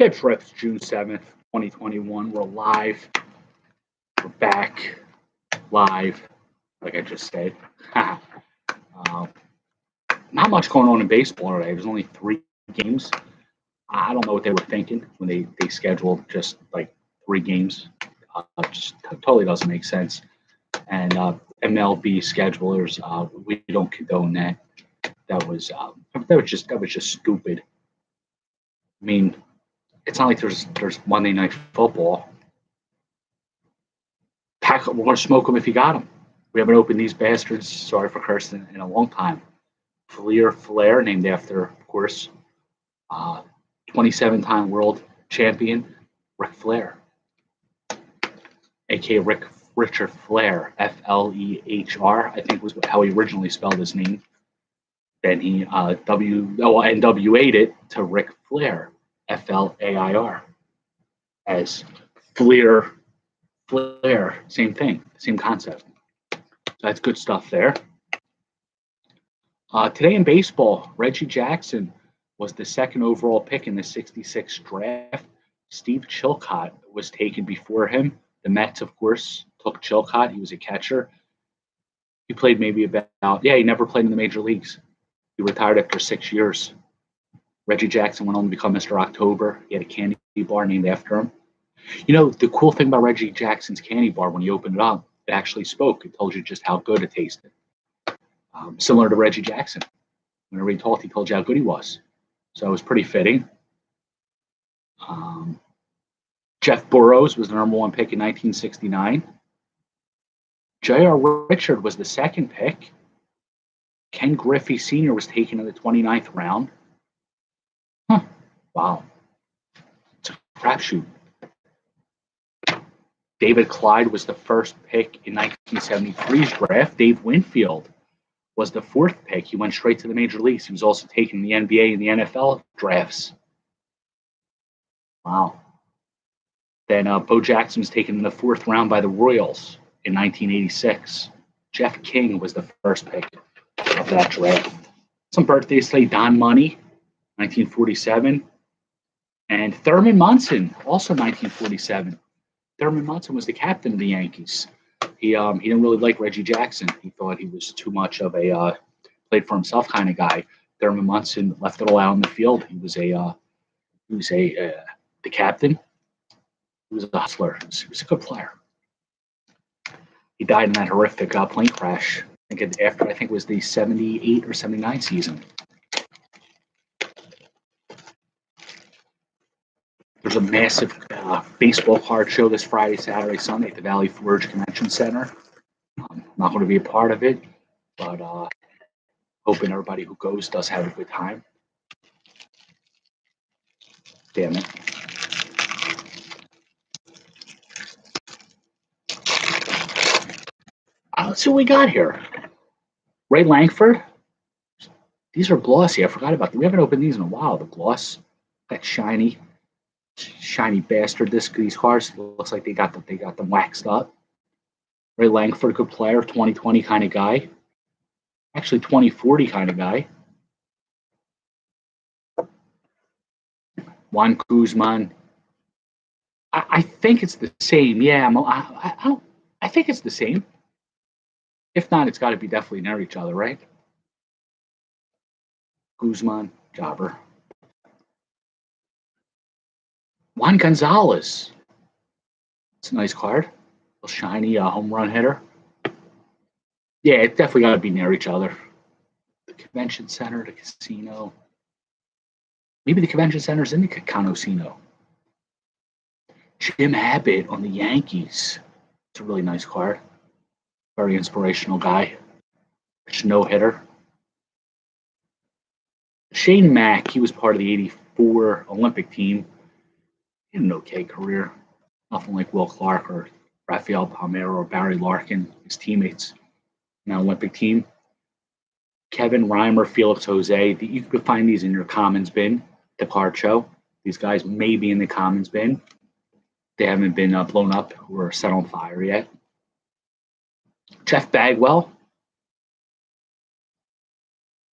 Bps Rps, June 7th, 2021. We're live. We're back live, like I just said. Not much going on in baseball today. There's only 3 games. I don't know what they were thinking when they scheduled just like 3 games. Just totally doesn't make sense. And MLB schedulers, we don't condone that. That was just stupid. I mean, it's not like there's Monday Night Football. We're going to smoke them if you got them. We haven't opened these bastards, sorry for cursing, in a long time. Flair, named after, of course, 27-time world champion Ric Flair, a.k.a. Richard Flair, Flehr, I think was how he originally spelled his name. Then he NWA'd it to Ric Flair, Flair, as Flair, same thing, same concept. So that's good stuff there. Today in baseball, Reggie Jackson was the 2nd overall pick in the '66 draft. Steve Chilcott was taken before him. The Mets, of course, took Chilcott. He was a catcher. He played maybe he never played in the major leagues. He retired after 6 years. Reggie Jackson went on to become Mr. October. He had a candy bar named after him. You know, the cool thing about Reggie Jackson's candy bar, when you opened it up, it actually spoke. It told you just how good it tasted. Similar to Reggie Jackson. Whenever he told you how good he was. So it was pretty fitting. Jeff Burroughs was the #1 pick in 1969. J.R. Richard was the 2nd pick. Ken Griffey Sr. was taken in the 29th round. Wow. It's a crapshoot. David Clyde was the 1st pick in 1973's draft. Dave Winfield was the 4th pick. He went straight to the major leagues. He was also taken in the NBA and the NFL drafts. Wow. Then Bo Jackson was taken in the 4th round by the Royals in 1986. Jeff King was the 1st pick of that draft. Some birthdays today: Don Money, 1947. And Thurman Munson, also 1947. Thurman Munson was the captain of the Yankees. He didn't really like Reggie Jackson. He thought he was too much of a played for himself kind of guy. Thurman Munson left it all out on the field. He was the captain. He was a hustler. He was a good player. He died in that horrific plane crash. I think it was the '78 or '79 season. There's a massive baseball card show this Friday, Saturday, Sunday at the Valley Forge Convention Center. I'm not going to be a part of it, but hoping everybody who goes does have a good time. Damn it. Let's see what we got here. Ray Langford. These are glossy. I forgot about them. We haven't opened these in a while. The gloss, that shiny bastard. These cars looks like they got them waxed up. Ray Langford, good player, 2020 kind of guy. Actually, 2040 kind of guy. Juan Guzman. I think it's the same. Yeah, I think it's the same. If not, it's got to be definitely near each other, right? Guzman, jobber. Juan Gonzalez. It's a nice card. A little shiny home run hitter. Yeah, it definitely got to be near each other. The convention center, the casino. Maybe the convention center's in the Casino. Jim Abbott on the Yankees. It's a really nice card. Very inspirational guy. It's no hitter. Shane Mack, he was part of the '84 Olympic team. He had an okay career. Nothing like Will Clark or Rafael Palmeiro or Barry Larkin, his teammates in the Olympic team. Kevin Reimer, Felix Jose. You could find these in your Commons bin, the card show. These guys may be in the Commons bin. They haven't been blown up or set on fire yet. Jeff Bagwell,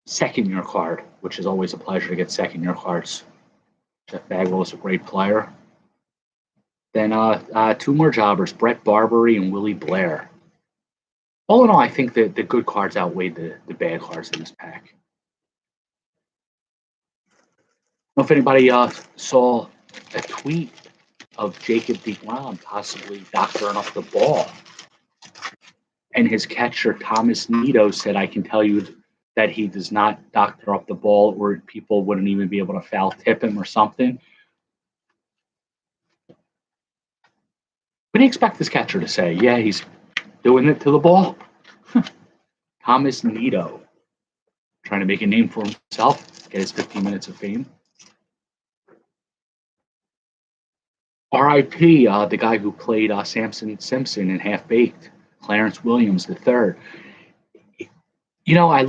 2nd-year card, which is always a pleasure to get 2nd-year cards. Jeff Bagwell is a great player. Then two more jobbers, Brett Barbary and Willie Blair. All in all, I think that the good cards outweighed the bad cards in this pack. I don't know if anybody saw a tweet of Jacob deGrom possibly doctoring up the ball. And his catcher, Thomas Nito, said, I can tell you that he does not doctor up the ball or people wouldn't even be able to foul tip him or something. What do you expect this catcher to say? Yeah, he's doing it to the ball. Thomas Nito, trying to make a name for himself, get his 15 minutes of fame. R.I.P. The guy who played Samson Simpson in Half Baked, Clarence Williams III. You know, I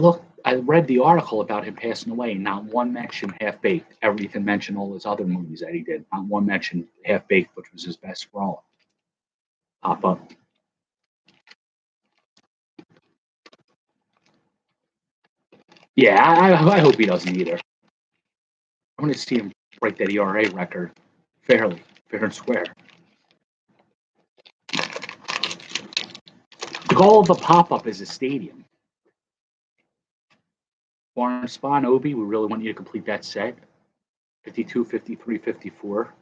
read the article about him passing away, and not one mention Half Baked. Everything mentioned all his other movies that he did. Not one mention Half Baked, which was his best role. Pop up. Yeah, I hope he doesn't either. I want to see him break that ERA record fair and square. The goal of the pop-up is a stadium. Warren Spahn, Obi, we really want you to complete that set. 52, 53, 54.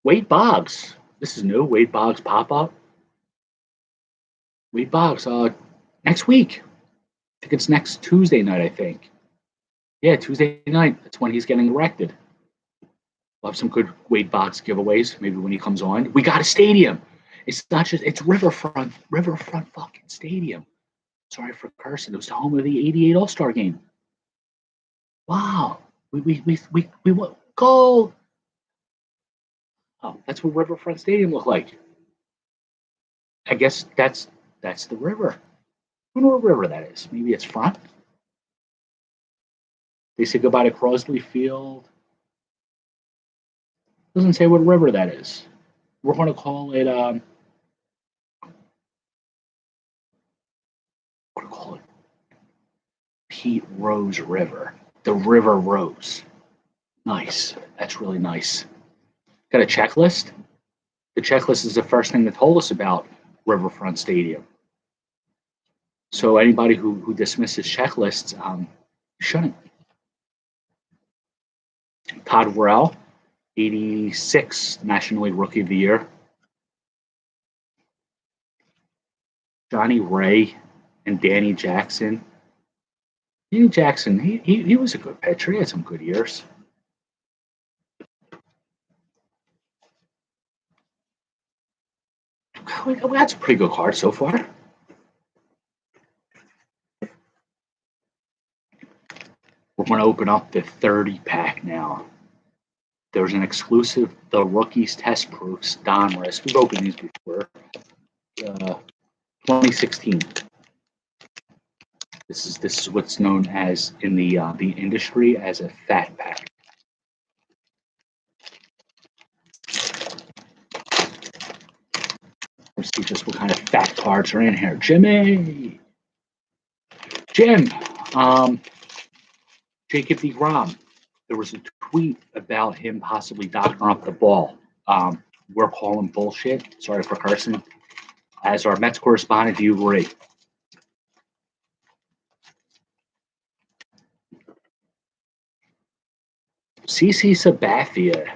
Wade Boggs. This is new. Wade Boggs pop-up. Wade Boggs, next week. I think it's next Tuesday night, I think. Yeah, Tuesday night. That's when he's getting erected. We'll have some good Wade Boggs giveaways, maybe when he comes on. We got a stadium. It's not just, it's Riverfront fucking stadium. Sorry for cursing. It was the home of the 88 All-Star game. Wow. We want gold. Oh, that's what Riverfront Stadium looked like. I guess that's the river. I don't know what river that is. Maybe it's front. They say goodbye to Crosley Field. Doesn't say what river that is. We're going to call it Pete Rose River. The River Rose. Nice. That's really nice. Got a checklist. The checklist is the first thing that told us about Riverfront Stadium. So anybody who dismisses checklists, shouldn't. Todd Worrell, 86 National League Rookie of the Year. Johnny Ray and Danny Jackson. Danny Jackson, he was a good pitcher. He had some good years. Well, that's a pretty good card so far. We're going to open up the 30 pack now. There's an exclusive, the Rookies Test Proofs Donruss. We've opened these before. 2016. This is what's known as in the industry as a fat pack. Let's see just what kind of fat cards are in here. Jim, Jacob deGrom. There was a tweet about him possibly doctoring up the ball. We're calling bullshit. Sorry for cursing. As our Mets correspondent, do you agree? CC Sabathia.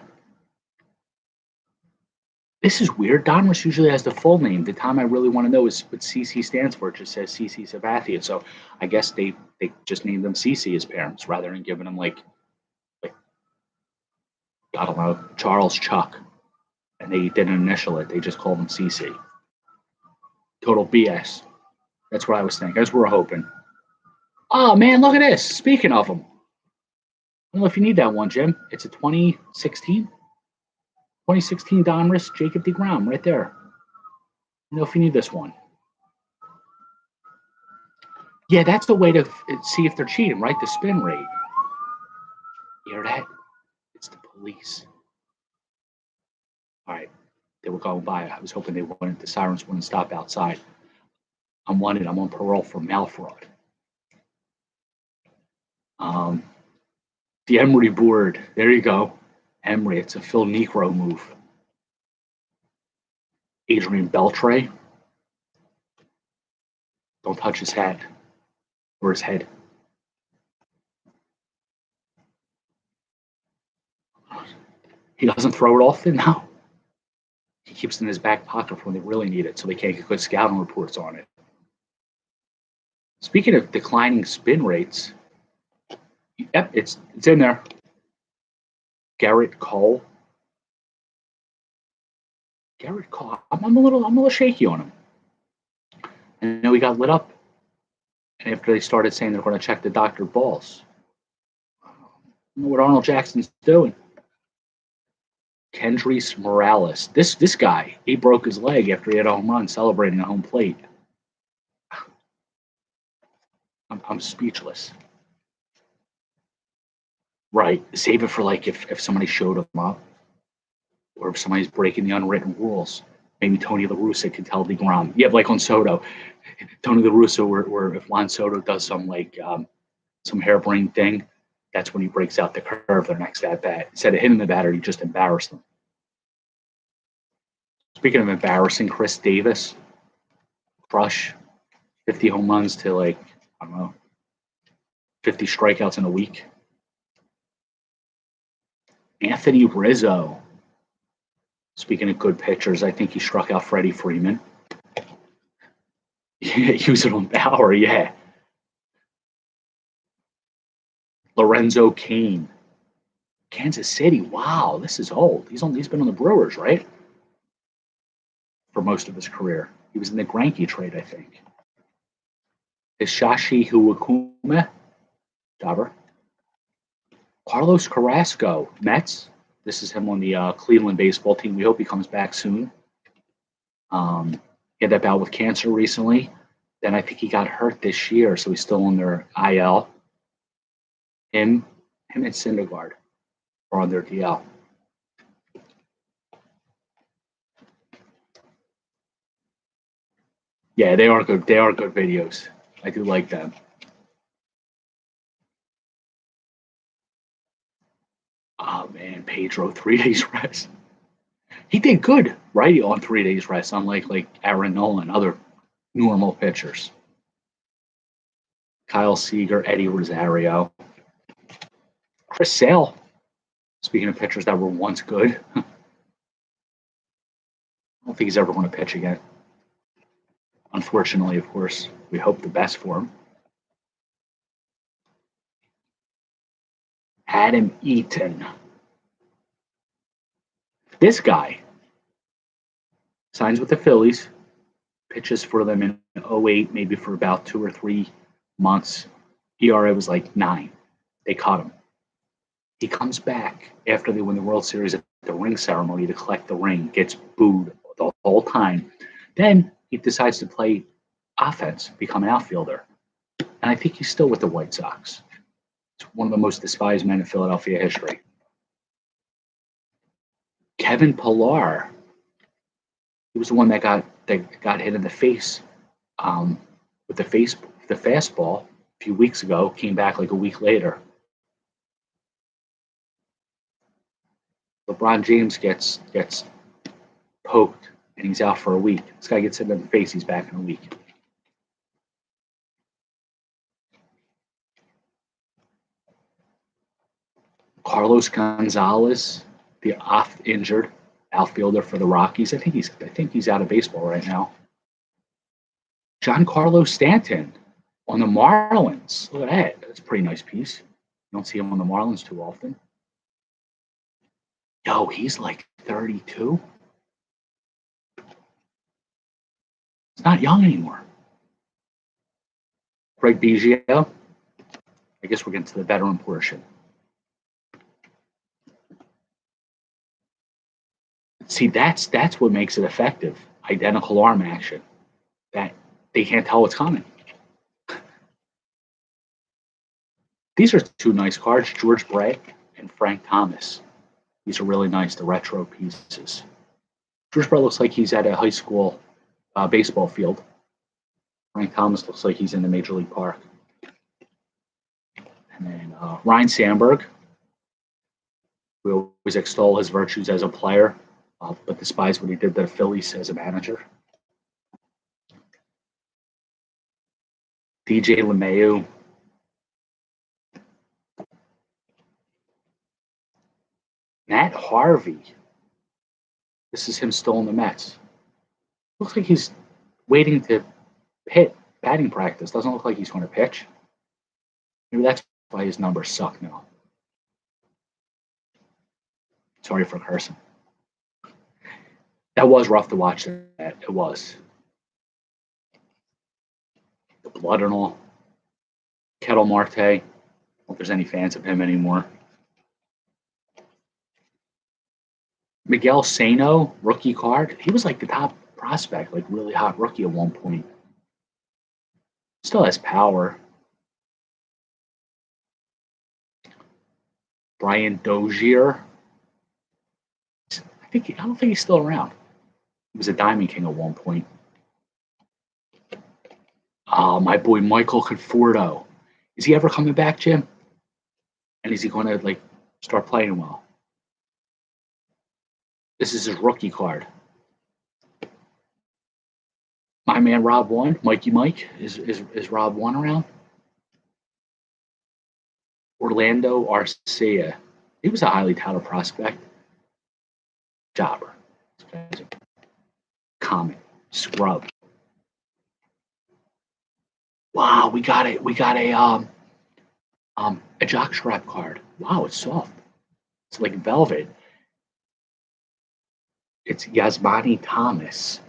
This is weird. Donruss usually has the full name. The time I really want to know is what CC stands for. It just says CC Sabathia. So I guess they just named them CC as parents rather than giving them like I don't know, Charles Chuck. And they didn't initial it. They just called him CC. Total BS. That's what I was thinking. That's what we're hoping. Oh, man, look at this. Speaking of them. I don't know if you need that one, Jim. It's a 2016 Donruss Jacob deGrom right there. I don't know if you need this one. Yeah, that's the way to see if they're cheating, right? The spin rate. You hear that? It's the police. All right. They were going by. I was hoping the sirens wouldn't stop outside. I'm wanted. I'm on parole for mail fraud. Um, the Emery board. There you go. Emery. It's a Phil Necro move. Adrian Beltre. Don't touch his hat or his head. He doesn't throw it often now. He keeps it in his back pocket for when they really need it, so they can't get good scouting reports on it. Speaking of declining spin rates, yep, it's in there. Garrett Cole. Garrett Cole. I'm a little shaky on him. I know he got lit up, and after they started saying they're going to check the doctor balls. I don't know what Arnold Jackson's doing. Kendrys Morales. This guy, he broke his leg after he had a home run celebrating a home plate. I'm speechless. Right. Save it for like if somebody showed him up or if somebody's breaking the unwritten rules. Maybe Tony La Russa could tell DeGrom. Yeah, like on Soto. Tony La Russa, or if Juan Soto does some harebrained thing, that's when he breaks out the curve their next at bat. Instead of hitting the batter, you just embarrass them. Speaking of embarrassing, Chris Davis, crush 50 home runs to I don't know, 50 strikeouts in a week. Anthony Rizzo. Speaking of good pitchers, I think he struck out Freddie Freeman. Yeah, use it on Bauer, yeah. Lorenzo Cain. Kansas City. Wow, this is old. He's been on the Brewers, right? For most of his career. He was in the Greinke trade, I think. Hishashi Huakume. Jobber. Carlos Carrasco. Mets. This is him on the Cleveland baseball team. We hope he comes back soon. He had that bout with cancer recently. Then I think he got hurt this year, so he's still on their IL. Him and Syndergaard are on their DL. Yeah, they are good. They are good videos. I do like them. Oh man, Pedro 3 days rest. He did good, right? On 3 days rest, unlike like Aaron Nolan, other normal pitchers. Kyle Seager, Eddie Rosario, Chris Sale. Speaking of pitchers that were once good, I don't think he's ever going to pitch again. Unfortunately, of course, we hope the best for him. Adam Eaton. This guy signs with the Phillies, pitches for them in 08, maybe for about 2 or 3 months. ERA was like 9. They caught him. He comes back after they win the World Series at the ring ceremony to collect the ring, gets booed the whole time. Then he decides to play offense, become an outfielder. And I think he's still with the White Sox. It's one of the most despised men in Philadelphia history. Kevin Pillar. He was the one that got hit in the face with the fastball a few weeks ago. Came back like a week later. LeBron James gets poked and he's out for a week. This guy gets hit in the face. He's back in a week. Carlos Gonzalez, the oft-injured outfielder for the Rockies. I think he's out of baseball right now. Giancarlo Stanton on the Marlins. Look at that. That's a pretty nice piece. You don't see him on the Marlins too often. Yo, he's like 32. He's not young anymore. Craig Biggio. I guess we're getting to the veteran portion. See, that's what makes it effective. Identical arm action. That they can't tell what's coming. These are 2 nice cards, George Brett and Frank Thomas. These are really nice, the retro pieces. George Brett looks like he's at a high school baseball field. Frank Thomas looks like he's in the Major League Park. And And Ryan Sandberg, we always extol his virtues as a player, but despise what he did to the Phillies as a manager. DJ LeMahieu. Matt Harvey. This is him still in the Mets. Looks like he's waiting to hit batting practice. Doesn't look like he's going to pitch. Maybe that's why his numbers suck now. Sorry for cursing. That was rough to watch. That it was. The blood and all. Kettle Marte. I don't know if there's any fans of him anymore. Miguel Sano, rookie card. He was like the top prospect, like really hot rookie at one point. Still has power. Brian Dozier. I don't think he's still around. He was a Diamond King at one point. My boy Michael Conforto. Is he ever coming back, Jim? And is he going to start playing well? This is his rookie card. My man Rob One, Mikey Mike. Is Rob One around? Orlando Arcia. He was a highly touted prospect. Jobber. Common. Scrub. Wow, we got a jockstrap card. Wow, it's soft. It's like velvet. It's Yasmani Thomas.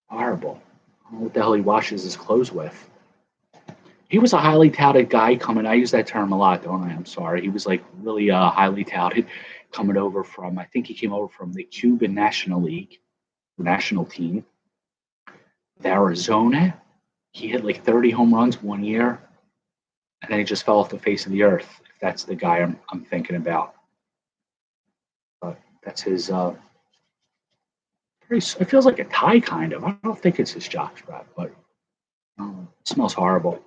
Horrible. I don't know what the hell he washes his clothes with. He was a highly touted guy coming. I use that term a lot, don't I? I'm sorry. He was really highly touted coming over from, I think he came over from the Cuban National League, the national team of Arizona. He hit 30 home runs one year, and then he just fell off the face of the earth, if that's the guy I'm thinking about. But that's his, it feels like a tie, kind of. I don't think it's his jockstrap, but it smells horrible.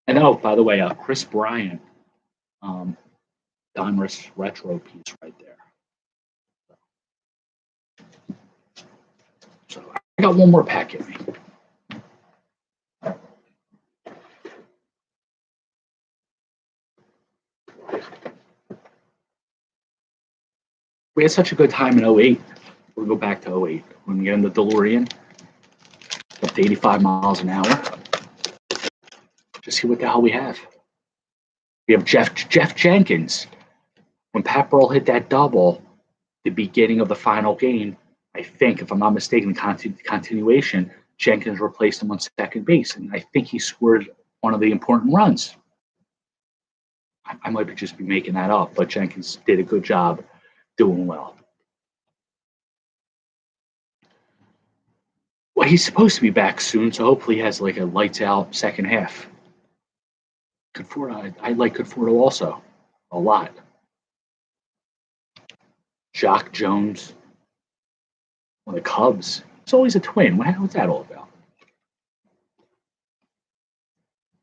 And by the way, Chris Bryant, Donruss retro piece right there. So I got one more pack in me. We had such a good time in 08. We'll go back to 08. When we get in the DeLorean, up to 85 miles an hour. Just see what the hell we have. We have Jeff Jenkins. When Pat Burrell hit that double, the beginning of the final game, I think, if I'm not mistaken, continuation, Jenkins replaced him on second base, and I think he scored one of the important runs. I might just be making that up, but Jenkins did a good job doing well. Well, he's supposed to be back soon, so hopefully he has a lights out second half. Conforto, I like Conforto also a lot. Jock Jones on the Cubs. It's always a twin. What's that all about?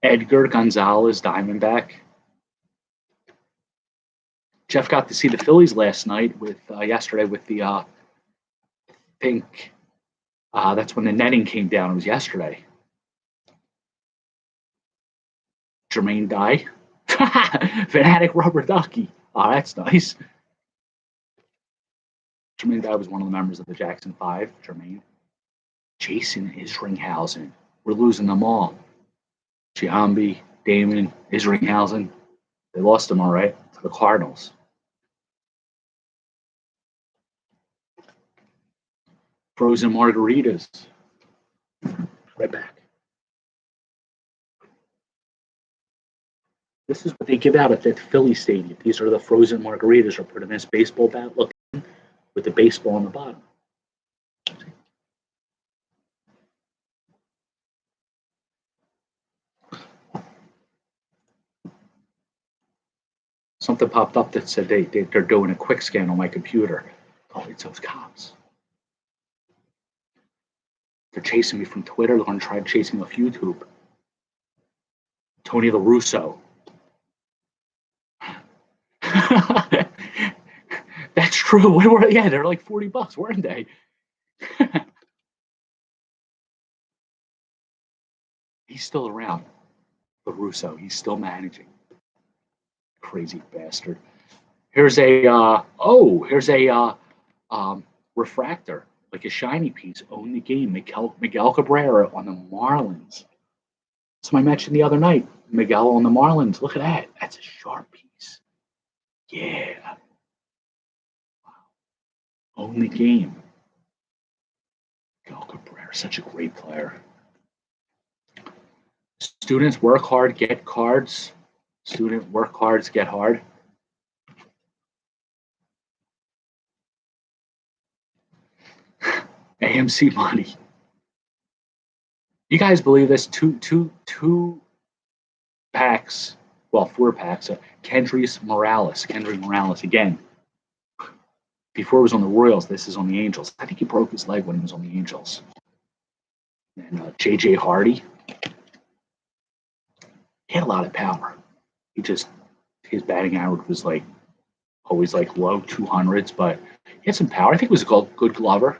Edgar Gonzalez, Diamondback. Jeff got to see the Phillies last night yesterday with the pink. That's when the netting came down. It was yesterday. Jermaine Dye. Fanatic Rubber Ducky. Oh, that's nice. Jermaine Dye was one of the members of the Jackson 5. Jermaine. Jason Isringhausen. We're losing them all. Giambi, Damon, Isringhausen. They lost them all right to the Cardinals. Frozen margaritas. Right back. This is what they give out at the Philly Stadium. These are the frozen margaritas. Are put in this baseball bat looking with the baseball on the bottom. Something popped up that said they're doing a quick scan on my computer. Oh, it's those cops. They're chasing me from Twitter. They're going to try to chase me off YouTube. Tony La Russo. That's true. Yeah, they're like $40, weren't they? He's still around. La Russo. He's still managing. Crazy bastard. Here's a here's a refractor, like a shiny piece. Own the game. Miguel Cabrera on the Marlins. That's what I mentioned the other night. Miguel on the Marlins. Look at that. That's a sharp piece. Yeah. Own the game. Miguel Cabrera, such a great player. Students work hard, get cards. Student work hard, get hard. AMC money. You guys believe this? Two packs, well, 4 packs. Kendrys Morales again. Before it was on the Royals, this is on the Angels. I think he broke his leg when he was on the Angels. And JJ Hardy. He had a lot of power. His batting average was like always like low 200s, but he had some power. I think he was a good glover.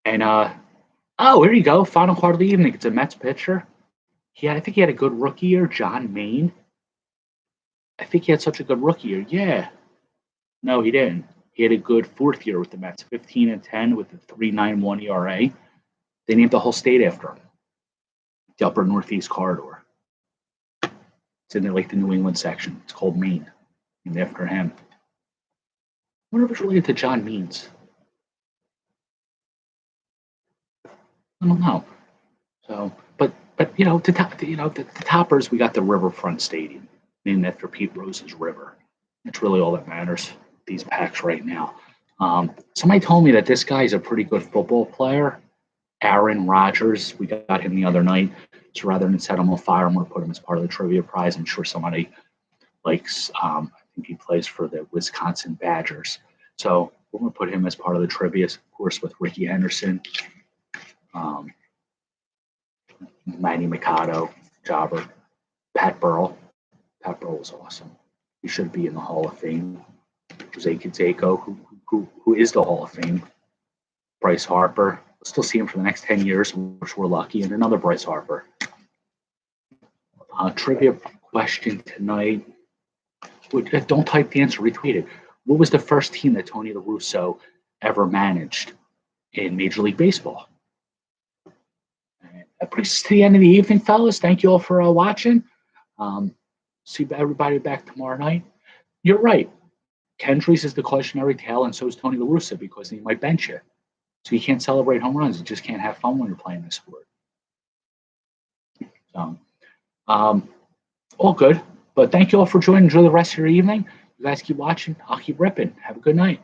And here you go. Final card of the evening. It's a Mets pitcher. I think he had a good rookie year, John Maine. I think he had such a good rookie year. Yeah. No, he didn't. He had a good 4th year with the Mets, 15-10 with a 3.91 ERA. They named the whole state after him. The Upper Northeast Corridor. It's in like the New England section. It's called Maine, named after him. I wonder if it's related to John Means. I don't know. So, but the toppers, we got the Riverfront Stadium named after Pete Rose's river. That's really all that matters. These packs right now. Somebody told me that this guy is a pretty good football player. Aaron Rodgers. We got him the other night. So rather than set him on fire, I'm going to put him as part of the trivia prize. I'm sure somebody likes. I think he plays for the Wisconsin Badgers. So we're going to put him as part of the trivia, of course, with Ricky Henderson. Manny Machado, Jobber, Pat Burrell. Pat Burrell was awesome. He should be in the Hall of Fame. Jose Canseco, who is the Hall of Fame. Bryce Harper. We'll still see him for the next 10 years, which we're lucky. And another Bryce Harper. Trivia question tonight. Don't type the answer, retweet it. What was the first team that Tony La Russo ever managed in Major League Baseball? That brings us to the end of the evening, fellas. Thank you all for watching. See everybody back tomorrow night. You're right. Kendrys is the cautionary tale, and so is Tony La Russa, because he might bench you. So you can't celebrate home runs. You just can't have fun when you're playing this sport. So, all good. But thank you all for joining. Enjoy the rest of your evening. You guys keep watching. I'll keep ripping. Have a good night.